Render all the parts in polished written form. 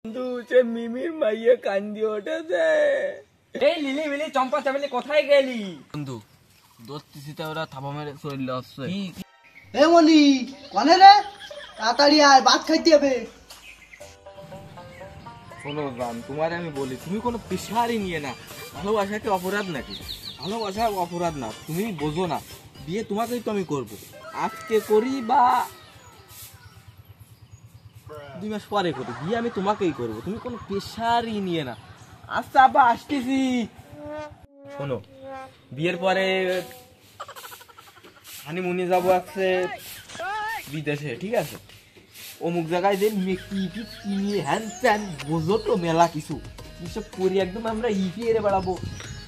বন্ধু সে মিমির মাইয়ে কান্দি ওঠেছে। এই লিলি মিলি চম্পা চামেলি কোথায় গেলি? বন্ধু দোস্তিতে ওরা থাপা মেরে চলে আসছে। এ মনি কনে রে, তাড়াতাড়ি আয়, ভাত খাইতে হবে। শোনো জান, তোমার আমি বলি, তুমি কোনো প্রেশারই নিয়ে না। ভালোবাসা কি অপরাধ নাকি? ভালোবাসা অপরাধ না, তুমি বোঝো না। বিয়ে তোমাকেই তো আমি করবো, আজকে করি বা 2 মাস পরে করি, বিয়ে আমি তোমাকেই করবো। তুমি কোনো প্রেশারই নিয়ে না। আচ্ছা আব্বা আসতেছি। শোনো, বিয়ের পরে হানিমুনে যাবো আছে বিদেশে, ঠিক আছে? অমুক জায়গায় যে মেকি কিনে হ্যান ত্যান বোঝো তো, মেলা কিছু কিসব করি, একদম আমরা এড়ে বেড়াবো।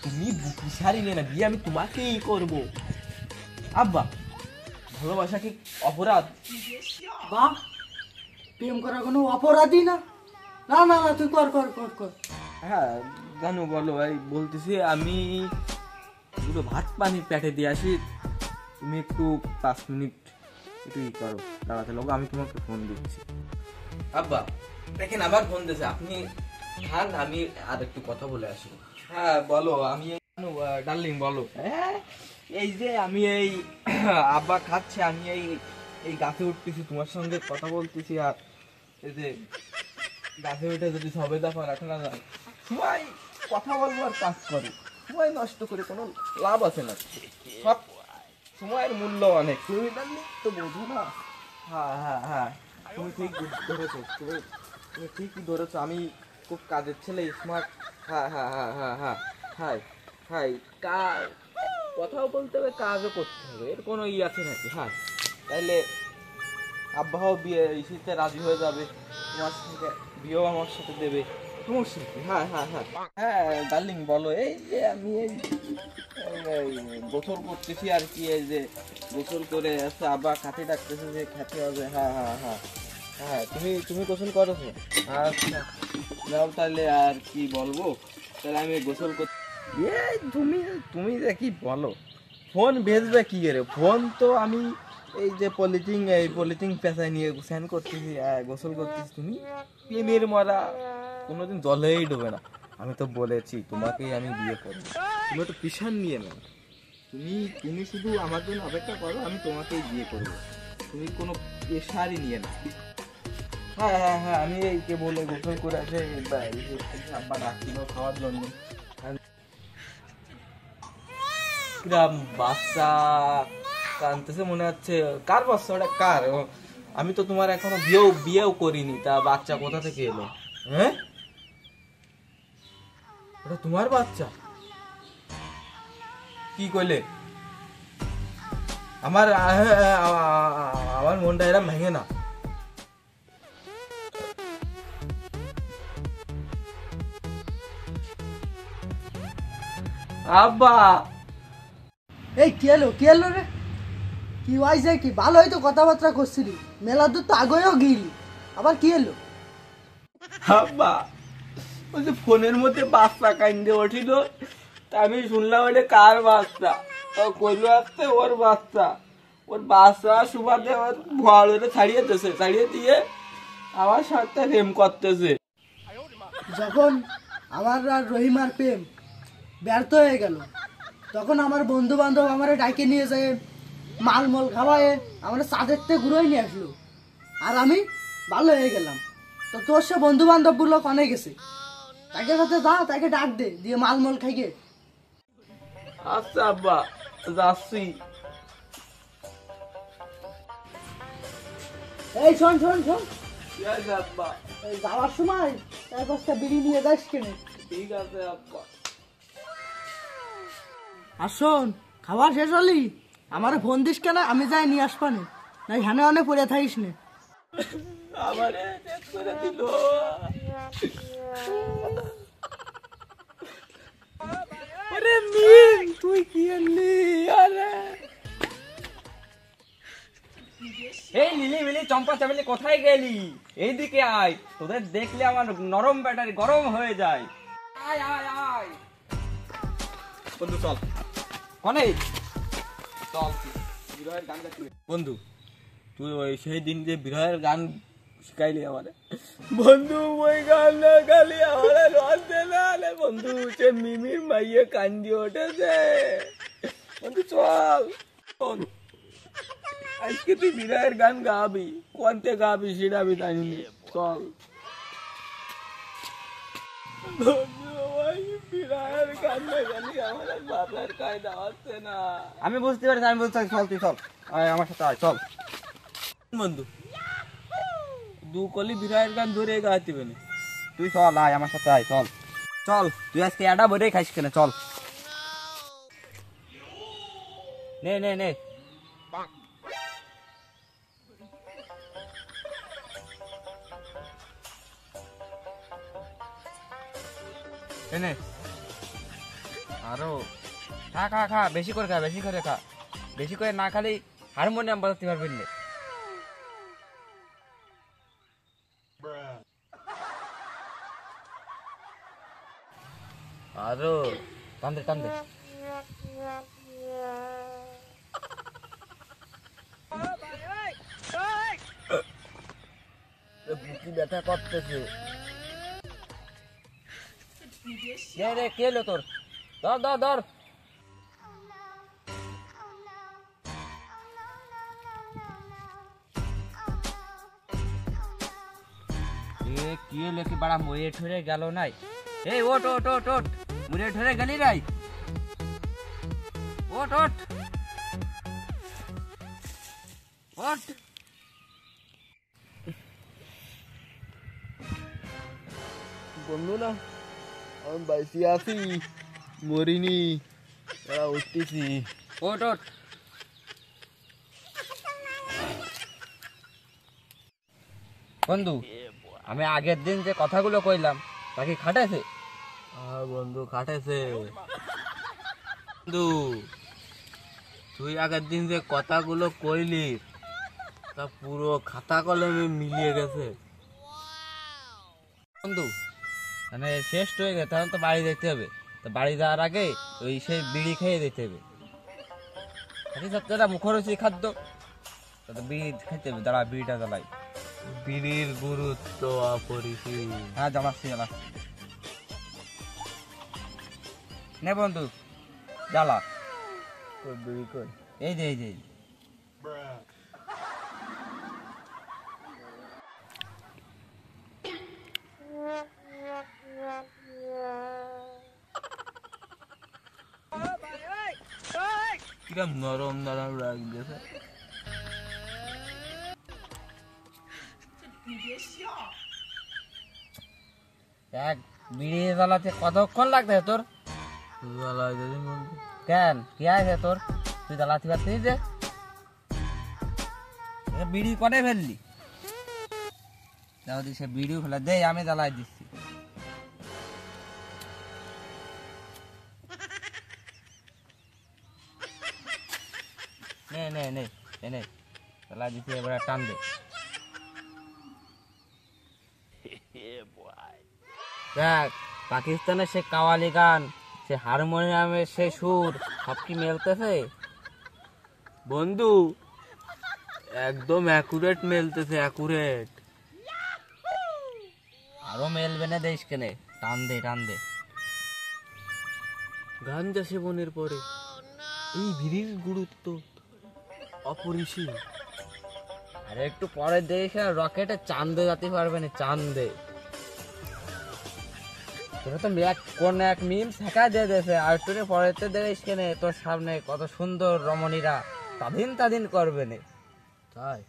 তুমি প্রেশারই নিয়ে না, বিয়ে আমি তোমাকেই করবো। আব্বা ভালোবাসা কি অপরাধ? বাহ, প্রেম করা কোনো অপরাধী না। না না না, তুই কর কর কর কর। হ্যাঁ জানো, বলো ভাই। বলতেছি আমি পুরো ভাত পানি পেটে দিয়ে আসি, তুমি একটু 5 মিনিট একটু ই করো, দাঁড়াতে লোক, আমি তোমাকে ফোন দিচ্ছি। আব্বা দেখেন আবার ফোন দিয়েছে, আপনি খান, আমি আর একটু কথা বলে আসি। হ্যাঁ বলো। আমি ডার্লিং বলো। হ্যাঁ এই যে আমি এই আব্বা খাচ্ছে, আমি এই গাছে উঠতেছি, তোমার সঙ্গে কথা বলতেছি। আর এই যে গাছে উঠে যদি সবেদা ফল রাখা না যায়, সময় কথা বলবো আর কাজ করে, সময় নষ্ট করে কোনো লাভ আছে না। সব সময়ের মূল্য অনেক, তুমি তো বোঝো না। হ্যাঁ হ্যাঁ হ্যাঁ, তুমি ঠিক ধরেছো, তুমি ঠিকই ধরেছো। আমি খুব কাজের ছেলে, স্মার্ট। হ্যাঁ হ্যাঁ হ্যাঁ হ্যাঁ হ্যাঁ হ্যাঁ হ্যাঁ, কথাও বলতে হবে, কাজও করতে হবে, এর কোনো ই আছে নাকি? হ্যাঁ তাইলে আব্বাও বিয়ে শীতে রাজি হয়ে যাবে, তোমার সঙ্গে বিয়েও আমার সাথে দেবে, সমস্যা কি? হ্যাঁ হ্যাঁ হ্যাঁ হ্যাঁ ডার্লিং বলো। এই যে আমি এই গোসল করতেছি আর কি, এই যে গোসল করে আসছে, আব্বা খাতে ডাকতেছে যে খেতে হবে। হ্যাঁ হ্যাঁ হ্যাঁ হ্যাঁ, তুমি গোসল করেছো? আচ্ছা যাও তাহলে, আর কি বলবো, তাহলে আমি গোসল করতে। তুমি যে কি বলো, ফোন বেচবে কি করে? ফোন তো আমি এই যে পলিথিন পেঁচায় নিয়ে স্নান করতেছি, গোসল করতেছি। তুমি প্রেমের মরা কোনোদিন জলেই ডুবে না। আমি তো বলেছি তোমাকেই আমি বিয়ে করবো, তুমি তো প্রেশার নিয়ে না। তুমি শুধু আমার জন্য অপেক্ষা করো, আমি তোমাকেই বিয়ে করবো, তুমি কোনো প্রেশারই নিয়ে না। হ্যাঁ হ্যাঁ হ্যাঁ, আমি এই কে বলে গোসল করে আসে আব্বা ডাকছিল খাওয়ার জন্য। গ্রাম বাচ্চা কানতেছে মনে হচ্ছে। কার বাচ্চা ওটা? কার? আমি তো তোমার এখনো বিয়েও করিনি, তা বাচ্চা কোথা থেকে এলো? হ্যাঁ ওটা তোমার বাচ্চা? কি কইলে? আমার মনটা এরম ভেঙে না। আব্বা এই কি এলো রে? কি হয়েছে? কি ভালো হয়তো কথাবার্তা করছিলি, মেলা দূর তো আগেও গিলি, আবার কি এলো? আব্বা ওই যে ফোনের মধ্যে বাচ্চা কান্দে উঠিল, তা আমি শুনলাম এটা কার বাচ্চা, তো কইলো আসতে ওর বাচ্চা সুবাদে ওর ভয়ালে ছাড়িয়ে দিয়ে আমার সাথে প্রেম করতেছে। যখন আমার আর রহিমার প্রেম ব্যর্থ হয়ে গেল, তখন আমার বন্ধু বান্ধব আমার ডাইকে নিয়ে যায়, মাল খাওয়ায় আমার চাঁদের থেকে ঘুরে নিয়ে আসলো, আর আমি ভালো হয়ে গেলাম। তো তোর সে বন্ধু বান্ধব গুলো কনে গেছে? তাকে সাথে যা, তাকে ডাক দে, দিয়ে মাল খাইগে। আচ্ছা আব্বা যাচ্ছি। এই শোন, ঠিক আছে আব্বা। এই যাওয়ার সময় 4-5টা বিড়ি নিয়ে যাস কেনে? ঠিক আছে আব্বা। আর শোন, খাবার শেষ হলি আমারে ফোন দিস কেন, আমি যাই নিয়ে আসবানি, নাই হানে অনেক পড়ে থাকিস নে। আমারে শেষ করে দিল। আরে মিম তুই কি আনলি? আরে এই লিলি মিলি চম্পা চামেলি কোথায় গেলি? এইদিকে আয়, তোদের দেখলে আমার নরম ব্যাটারি গরম হয়ে যায়। আয় আয় আয় বন্ধু চল। কনে চল বিরহের গান গাচ্ছি। বন্ধু তুই ওই সেই দিন যে বিরহের গান শিখাইলি আমারে বন্ধু ওই গানটা খালি আমারে রসে না রে বন্ধু সে মিমির মাইয়ে কান্দি ওঠেছে বন্ধু চল শোন, আজকে তুই বিরায়ের গান গাবি কোনতে গাবি সেটা আমি জানি না। চল বন্ধু ওই বিরায়ের গান গালি আমার বাপের কায়দা হচ্ছে না। আমি বুঝতে পারছি, আমি বলছি চল, তুই চল, আয় আমার সাথে আয়, চল বন্ধু দু কলি বিরায়ের গান ধরে গাইতে পেনে তুই চল, আয় আমার সাথে আয়, চল চল, তুই আজকে এটা বলে খাইস কেন, চল নে নে নে এনে আরো খা খা খা, বেশি করে খা, বেশি করে খা, বেশি করে না খালি হারমোনিয়াম বাজাতে পারবেন না। আরো টান দে টান দে। বুকি ব্যথা করতেছে রে, কে এলো তোর? ধর ধর ধর। কি এলো কি বাড়া মরে ঠরে গেল নাই? এই ওট ওট ওট ওট, মরে ঠরে গেলি নাই? ওট ওট ওট। বন্ধু না আমি বাইসি আছি মরিনি উঠতেছি। ওট ওট। বন্ধু আমি আগের দিন যে কথাগুলো কইলাম তা কি খাটাইছে? বন্ধু খাটেছে। বন্ধু তুই আগের দিন যে কথাগুলো কইলি তা পুরো খাতা কলমে মিলিয়ে গেছে। বন্ধু মানে শেষ হয়ে গেছে, তখন তো বাড়ি যেতে হবে, তো বাড়ি যাওয়ার আগে ওই সেই বিড়ি খেয়ে যেতে হবে। সবচেয়ে মুখরোচী খাদ্য, তো বিড়ি খাইতে হবে। দাঁড়া বিড়িটা জ্বালাই। বিড়ির গুরুত্ব অপরিসীম। হ্যাঁ জ্বালাচ্ছি জ্বালাচ্ছি। নে বন্ধু জ্বালা। বিড়ি কই? এই যে এই যে কিরম নরম নরম লাগতেছে। এক বিড়ি জ্বালাতে কতক্ষণ লাগবে তোর? জ্বালাই যদি বন্ধু কেন কি আছে তোর? তুই জ্বালাতে পারছিস যে? বিড়ি করে ফেললি? তাহলে সে বিড়িও ফেলে দে, আমি জ্বালাই দিচ্ছি। নে নে নে নে জ্বালাই দিচ্ছি, এবারে টান দে। দেখ পাকিস্তানের সে কাওয়ালি গান, সে হারমোনিয়ামের সে সুর সব কি মেলতেছে? বন্ধু একদম অ্যাকুরেট মেলতেছে, অ্যাকুরেট। আরো মেলবে না দেশ কেনে, টান দে টান দে। গাঞ্জা সেবনের পরে এই বিড়ির গুরুত্ব অপরিসীম। আরে একটু পরে দেখে রকেটে চাঁদে যেতে পারবে না, চাঁদে। তোরা তো কোন এক মিম শেখা দিয়ে দিয়েছে, আর একটু পরেতে দেখিস কেনে তোর সামনে কত সুন্দর রমণীরা স্বাধীন স্বাধীন করবে না। তাই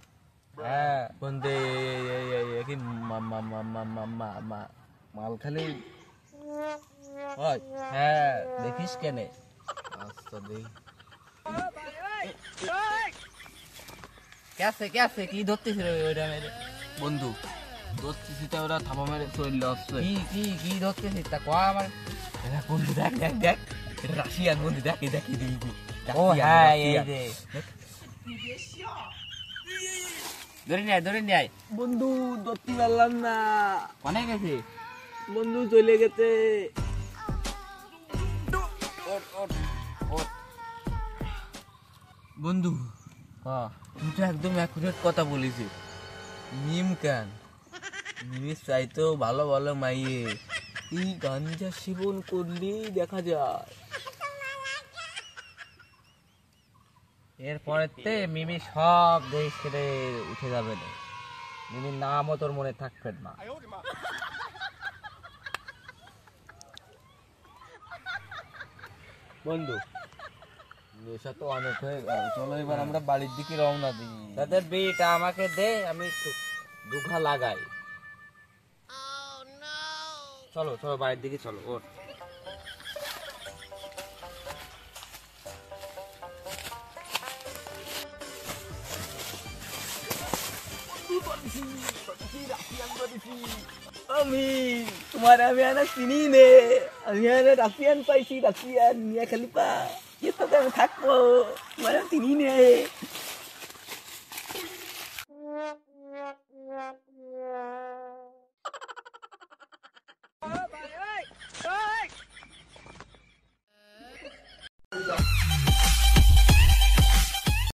হ্যাঁ বন্ধে কি মাল খালি হয়, হ্যাঁ দেখিস কেনে। আচ্ছা দেই। কেসে কেসে কি ধরতেছিল ওইটা মেরে? বন্ধু দোস্তিটা ওরা থাপা মেরে চলে আসছে। কি কি কি ধরতেছিস তা কয়া আমার। বন্ধু দেখ দেখ দেখ, এটা রাশিয়ান বন্ধু, দেখ দেখ ও হ্যাঁ এই যে ধরে নিয়ে ধরে নিয়ে। বন্ধু ধরতে পারলাম না, অনেক গেছে বন্ধু চলে গেছে। বন্ধু তুই তো একদম অ্যাকুরেট কথা বলেছিস। মিম কেন মিমির চাইতেও ভালো ভালো মাইয়ে এই গাঞ্জা সেবন করলেই দেখা যায়। এরপরেতে মিমি সব দেশ ছেড়ে উঠে যাবে না, মিমির নামও তোর মনে থাকবে না। বন্ধু নেশা তো অনেক হয়ে গেল, চলো এবার আমরা বাড়ির দিকে রওনা দিই। তাদের বিটা আমাকে দে, আমি একটু দুঘা লাগাই। চলো চলো বাড়ির দিকে চলো, ওর আমি তোমার আমি আনা চিনি নে, আমি আনা রাফিয়ান পাইছি, রাফিয়ান মিয়া খালিফা, এর সাথে আমি থাকবো, তোমার আমি চিনি নে।